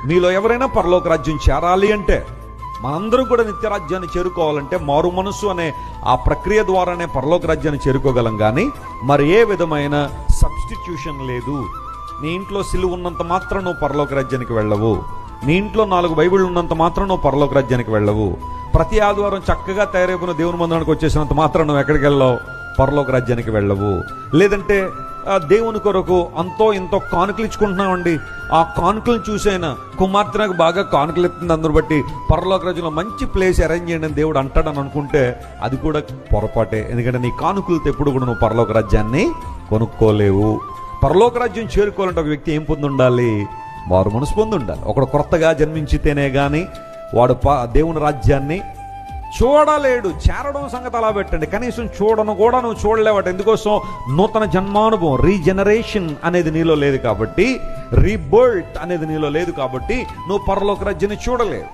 మీలో ఎవరైనా పరలోక రాజ్యం చేరాలి అంటే, మనందరం కూడా నిత్యరాజ్యాన్ని చేరుకోవాలంటే మారు మనస్సు అనే ఆ ప్రక్రియ ద్వారానే పరలోక రాజ్యాన్ని చేరుకోగలం. కానీ మరి ఏ విధమైన సబ్స్టిట్యూషన్ లేదు. నీ ఇంట్లో సిలువ ఉన్నంత మాత్రం నువ్వు పరలోక రాజ్యానికి వెళ్ళవు. నీ ఇంట్లో 4 బైబిళ్ళు ఉన్నంత మాత్రం నువ్వు పరలోక రాజ్యానికి వెళ్ళవు. ప్రతి ఆదివారం చక్కగా తయారైపోయిన దేవుని మందిరానికి వచ్చేసినంత మాత్రం నువ్వు ఎక్కడికి వెళ్ళావు? పరలోక రాజ్యానికి వెళ్ళవు. లేదంటే దేవుని కొరకు అంతో ఇంతో కానుకలు ఇచ్చుకుంటున్నామండి, ఆ కానుకలను చూసైనా కుమార్తె నాకు బాగా కానుకలు ఎత్తుంది, అందరు బట్టి పరలోక రాజ్యంలో మంచి ప్లేస్ అరేంజ్ చేయండి అని దేవుడు అంటాడని అనుకుంటే అది కూడా పొరపాటే. ఎందుకంటే నీ కానుకలతో ఎప్పుడు కూడా నువ్వు పరలోక రాజ్యాన్ని కొనుక్కోలేవు. పరలోక రాజ్యం చేరుకోవాలంటే ఒక వ్యక్తి ఏం పొంది ఉండాలి? మారు మనసు పొంది ఉండాలి. ఒకడు కొత్తగా జన్మించితేనే కానీ వాడు దేవుని రాజ్యాన్ని చూడలేడు. చేరడం సంగతి అలా పెట్టండి, కనీసం చూడను కూడా నువ్వు చూడలేవట. ఎందుకోసం? నూతన జన్మానుభవం, రీజనరేషన్ అనేది నీలో లేదు కాబట్టి, రీబర్త్ అనేది నీలో లేదు కాబట్టి నువ్వు పరలోక రాజ్యాన్ని చూడలేవు.